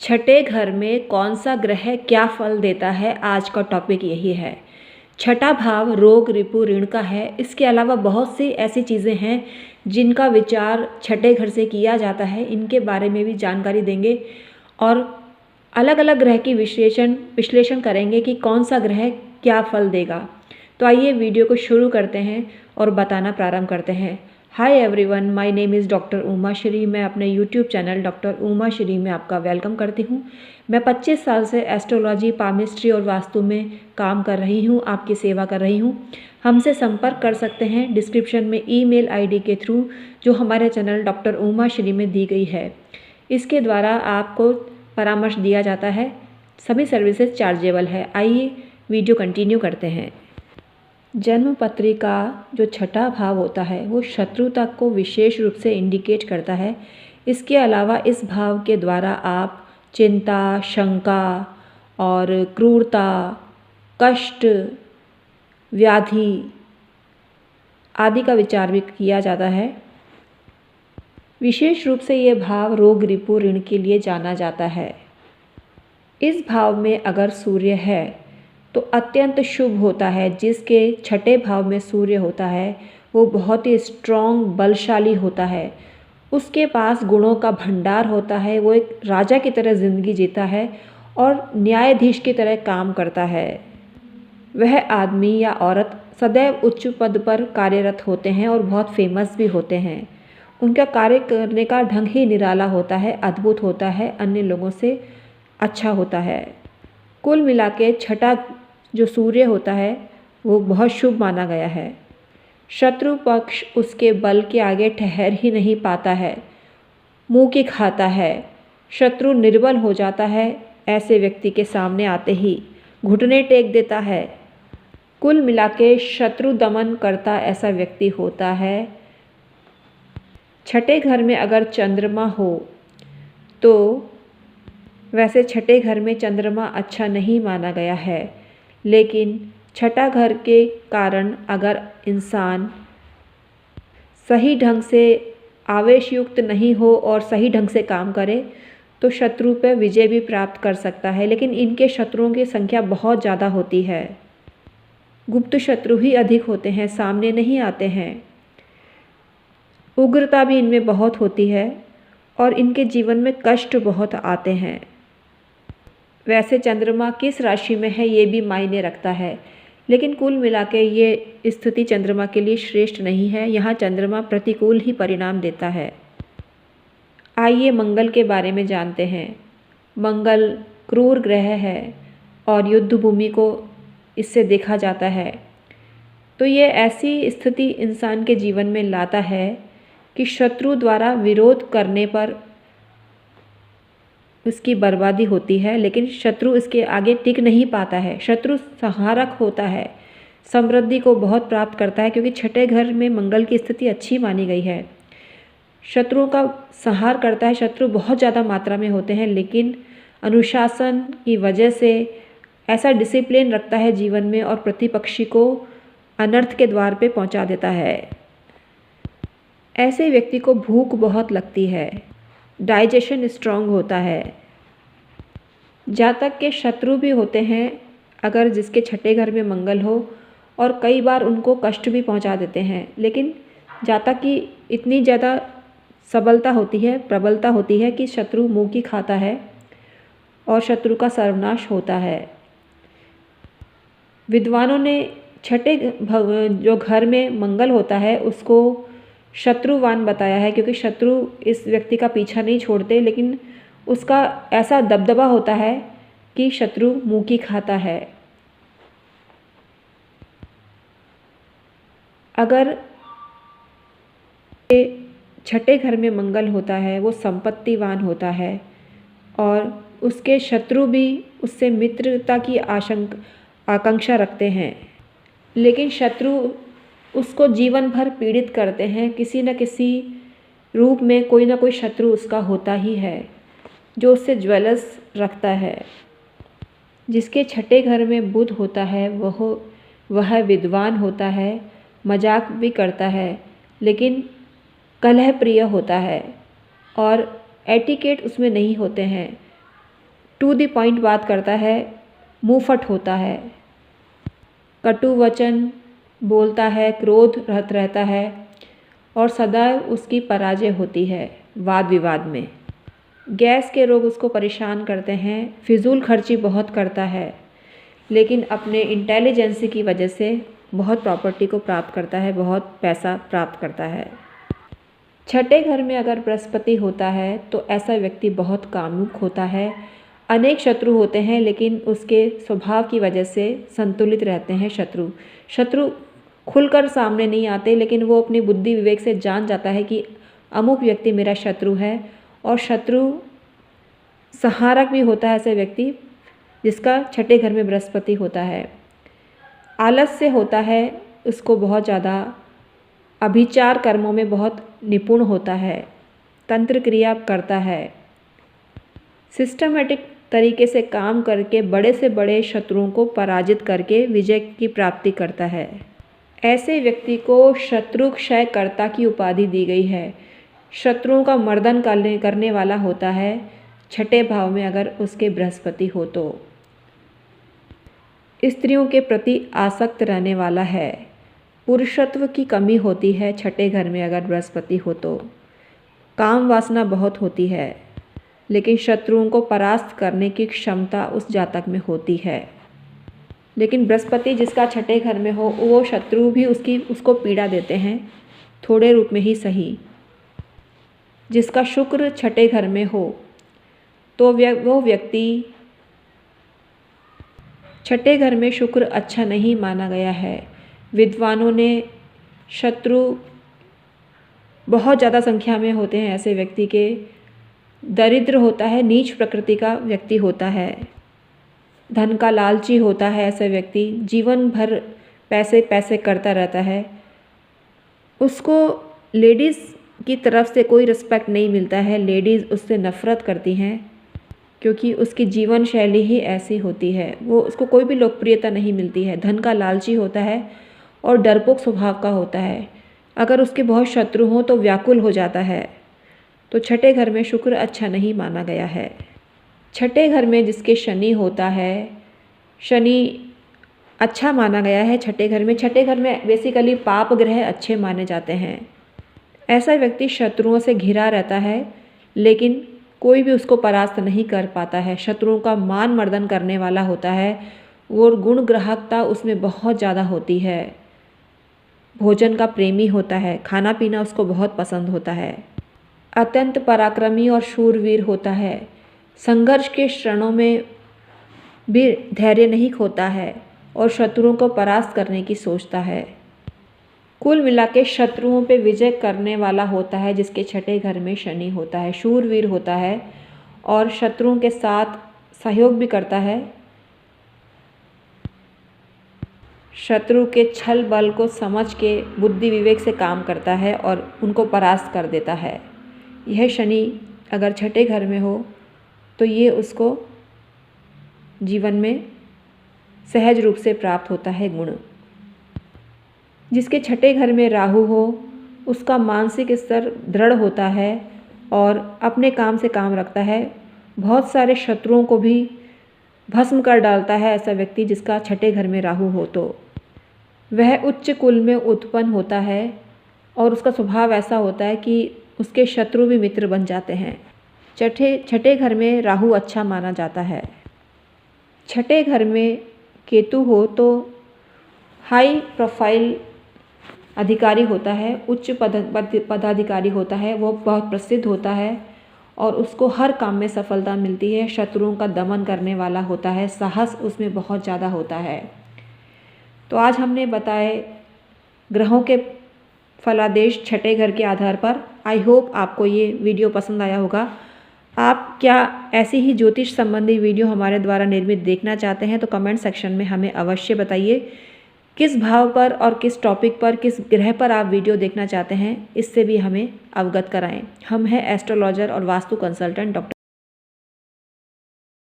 छठे घर में कौन सा ग्रह क्या फल देता है, आज का टॉपिक यही है। छठा भाव रोग रिपु ऋण का है। इसके अलावा बहुत सी ऐसी चीज़ें हैं जिनका विचार छठे घर से किया जाता है, इनके बारे में भी जानकारी देंगे और अलग अलग ग्रह की विश्लेषण करेंगे कि कौन सा ग्रह क्या फल देगा। तो आइए वीडियो को शुरू करते हैं और बताना प्रारंभ करते हैं। Hi everyone, my name is doctor Uma Shri. मैं अपने YouTube channel doctor Uma Shri में आपका वेलकम करती हूँ। मैं 25 साल से एस्ट्रोलॉजी, पामिस्ट्री और वास्तु में काम कर रही हूँ, आपकी सेवा कर रही हूँ। हमसे संपर्क कर सकते हैं डिस्क्रिप्शन में ईमेल आईडी के थ्रू, जो हमारे चैनल डॉक्टर उमा श्री में दी गई है। इसके द्वारा आपको परामर्श दिया जाता है। सभी सर्विसेज चार्जेबल है। आइए वीडियो कंटिन्यू करते हैं। जन्म पत्रिका जो छठा भाव होता है वो शत्रुता को विशेष रूप से इंडिकेट करता है। इसके अलावा इस भाव के द्वारा आप चिंता, शंका और क्रूरता, कष्ट, व्याधि आदि का विचार भी किया जाता है। विशेष रूप से ये भाव रोग रिपु ऋण के लिए जाना जाता है। इस भाव में अगर सूर्य है तो अत्यंत शुभ होता है। जिसके छठे भाव में सूर्य होता है वो बहुत ही स्ट्रॉन्ग, बलशाली होता है। उसके पास गुणों का भंडार होता है। वो एक राजा की तरह ज़िंदगी जीता है और न्यायाधीश की तरह काम करता है। वह आदमी या औरत सदैव उच्च पद पर कार्यरत होते हैं और बहुत फेमस भी होते हैं। उनका कार्य करने का ढंग ही निराला होता है, अद्भुत होता है, अन्य लोगों से अच्छा होता है। कुल मिला के छठा जो सूर्य होता है वो बहुत शुभ माना गया है। शत्रु पक्ष उसके बल के आगे ठहर ही नहीं पाता है, मुंह की खाता है। शत्रु निर्बल हो जाता है, ऐसे व्यक्ति के सामने आते ही घुटने टेक देता है। कुल मिला के शत्रु दमन करता ऐसा व्यक्ति होता है। छठे घर में अगर चंद्रमा हो तो वैसे छठे घर में चंद्रमा अच्छा नहीं माना गया है, लेकिन छठा घर के कारण अगर इंसान सही ढंग से आवेशयुक्त नहीं हो और सही ढंग से काम करे तो शत्रु पर विजय भी प्राप्त कर सकता है। लेकिन इनके शत्रुओं की संख्या बहुत ज़्यादा होती है। गुप्त शत्रु ही अधिक होते हैं, सामने नहीं आते हैं। उग्रता भी इनमें बहुत होती है और इनके जीवन में कष्ट बहुत आते हैं। वैसे चंद्रमा किस राशि में है ये भी मायने रखता है, लेकिन कुल मिला के ये स्थिति चंद्रमा के लिए श्रेष्ठ नहीं है। यहाँ चंद्रमा प्रतिकूल ही परिणाम देता है। आइए मंगल के बारे में जानते हैं। मंगल क्रूर ग्रह है और युद्ध भूमि को इससे देखा जाता है। तो ये ऐसी स्थिति इंसान के जीवन में लाता है कि शत्रु द्वारा विरोध करने पर उसकी बर्बादी होती है, लेकिन शत्रु इसके आगे टिक नहीं पाता है। शत्रु संहारक होता है, समृद्धि को बहुत प्राप्त करता है, क्योंकि छठे घर में मंगल की स्थिति अच्छी मानी गई है। शत्रुओं का संहार करता है। शत्रु बहुत ज़्यादा मात्रा में होते हैं, लेकिन अनुशासन की वजह से ऐसा डिसिप्लिन रखता है जीवन में और प्रतिपक्षी को अनर्थ के द्वार पे पहुंचा देता है। ऐसे व्यक्ति को भूख बहुत लगती है, डाइजेशन स्ट्रांग होता है। जातक के शत्रु भी होते हैं अगर जिसके छठे घर में मंगल हो, और कई बार उनको कष्ट भी पहुंचा देते हैं। लेकिन जातक की इतनी ज़्यादा सबलता होती है, प्रबलता होती है कि शत्रु मुंह की खाता है और शत्रु का सर्वनाश होता है। विद्वानों ने छठे जो घर में मंगल होता है उसको शत्रुवान बताया है, क्योंकि शत्रु इस व्यक्ति का पीछा नहीं छोड़ते, लेकिन उसका ऐसा दबदबा होता है कि शत्रु मुंह की खाता है। अगर छठे घर में मंगल होता है वो संपत्तिवान होता है और उसके शत्रु भी उससे मित्रता की आकांक्षा रखते हैं, लेकिन शत्रु उसको जीवन भर पीड़ित करते हैं। किसी न किसी रूप में कोई ना कोई शत्रु उसका होता ही है जो उससे ज्वेलस रखता है। जिसके छठे घर में बुध होता है वह विद्वान होता है, मजाक भी करता है, लेकिन कलह प्रिय होता है और एटिकेट उसमें नहीं होते हैं। टू द पॉइंट बात करता है, मुंहफट होता है, कटु वचन बोलता है, क्रोध रहता है और सदैव उसकी पराजय होती है वाद विवाद में। गैस के रोग उसको परेशान करते हैं, फिजूल खर्ची बहुत करता है, लेकिन अपने इंटेलिजेंसी की वजह से बहुत प्रॉपर्टी को प्राप्त करता है, बहुत पैसा प्राप्त करता है। छठे घर में अगर बृहस्पति होता है तो ऐसा व्यक्ति बहुत कामुक होता है। अनेक शत्रु होते हैं लेकिन उसके स्वभाव की वजह से संतुलित रहते हैं। शत्रु खुलकर सामने नहीं आते, लेकिन वो अपनी बुद्धि विवेक से जान जाता है कि अमुक व्यक्ति मेरा शत्रु है, और शत्रु संहारक भी होता है ऐसे व्यक्ति जिसका छठे घर में बृहस्पति होता है। आलस्य होता है, उसको बहुत ज़्यादा अभिचार कर्मों में बहुत निपुण होता है, तंत्र क्रिया करता है, सिस्टमेटिक तरीके से काम करके बड़े से बड़े शत्रुओं को पराजित करके विजय की प्राप्ति करता है। ऐसे व्यक्ति को शत्रु क्षयकर्ता की उपाधि दी गई है। शत्रुओं का मर्दन करने वाला होता है छठे भाव में अगर उसके बृहस्पति हो तो। स्त्रियों के प्रति आसक्त रहने वाला है। पुरुषत्व की कमी होती है छठे घर में अगर बृहस्पति हो तो। काम वासना बहुत होती है, लेकिन शत्रुओं को परास्त करने की क्षमता उस जातक में होती है। लेकिन बृहस्पति जिसका छठे घर में हो, वो शत्रु भी उसको पीड़ा देते हैं, थोड़े रूप में ही सही। जिसका शुक्र छठे घर में हो तो वो व्यक्ति, छठे घर में शुक्र अच्छा नहीं माना गया है। विद्वानों ने शत्रु बहुत ज़्यादा संख्या में होते हैं ऐसे व्यक्ति के। दरिद्र होता है, नीच प्रकृति का व्यक्ति होता है, धन का लालची होता है ऐसा व्यक्ति, जीवन भर पैसे पैसे करता रहता है। उसको लेडीज़ की तरफ से कोई रिस्पेक्ट नहीं मिलता है, लेडीज़ उससे नफ़रत करती हैं क्योंकि उसकी जीवन शैली ही ऐसी होती है। वो उसको कोई भी लोकप्रियता नहीं मिलती है। धन का लालची होता है और डरपोक स्वभाव का होता है। अगर उसके बहुत शत्रु हों तो व्याकुल हो जाता है। तो छठे घर में शुक्र अच्छा नहीं माना गया है। छठे घर में जिसके शनि होता है, शनि अच्छा माना गया है छठे घर में। छठे घर में बेसिकली पाप ग्रह अच्छे माने जाते हैं। ऐसा व्यक्ति शत्रुओं से घिरा रहता है, लेकिन कोई भी उसको परास्त नहीं कर पाता है। शत्रुओं का मान मर्दन करने वाला होता है। वो गुण ग्राहकता उसमें बहुत ज़्यादा होती है। भोजन का प्रेमी होता है, खाना पीना उसको बहुत पसंद होता है। अत्यंत पराक्रमी और शूरवीर होता है। संघर्ष के क्षणों में भी धैर्य नहीं खोता है और शत्रुओं को परास्त करने की सोचता है। कुल मिला के शत्रुओं पे विजय करने वाला होता है जिसके छठे घर में शनि होता है। शूरवीर होता है और शत्रुओं के साथ सहयोग भी करता है। शत्रु के छल बल को समझ के बुद्धि विवेक से काम करता है और उनको परास्त कर देता है। यह शनि अगर छठे घर में हो तो ये उसको जीवन में सहज रूप से प्राप्त होता है गुण। जिसके छठे घर में राहु हो उसका मानसिक स्तर दृढ़ होता है और अपने काम से काम रखता है। बहुत सारे शत्रुओं को भी भस्म कर डालता है ऐसा व्यक्ति जिसका छठे घर में राहु हो तो। वह उच्च कुल में उत्पन्न होता है और उसका स्वभाव ऐसा होता है कि उसके शत्रु भी मित्र बन जाते हैं। छठे घर में राहु अच्छा माना जाता है। छठे घर में केतु हो तो हाई प्रोफाइल अधिकारी होता है, उच्च पदाधिकारी होता है, वो बहुत प्रसिद्ध होता है और उसको हर काम में सफलता मिलती है। शत्रुओं का दमन करने वाला होता है, साहस उसमें बहुत ज़्यादा होता है। तो आज हमने बताए ग्रहों के फलादेश छठे घर के आधार पर। आई होप आपको ये वीडियो पसंद आया होगा। आप क्या ऐसी ही ज्योतिष संबंधी वीडियो हमारे द्वारा निर्मित देखना चाहते हैं तो कमेंट सेक्शन में हमें अवश्य बताइए। किस भाव पर और किस टॉपिक पर, किस ग्रह पर आप वीडियो देखना चाहते हैं, इससे भी हमें अवगत कराएं। हम हैं एस्ट्रोलॉजर और वास्तु कंसल्टेंट डॉक्टर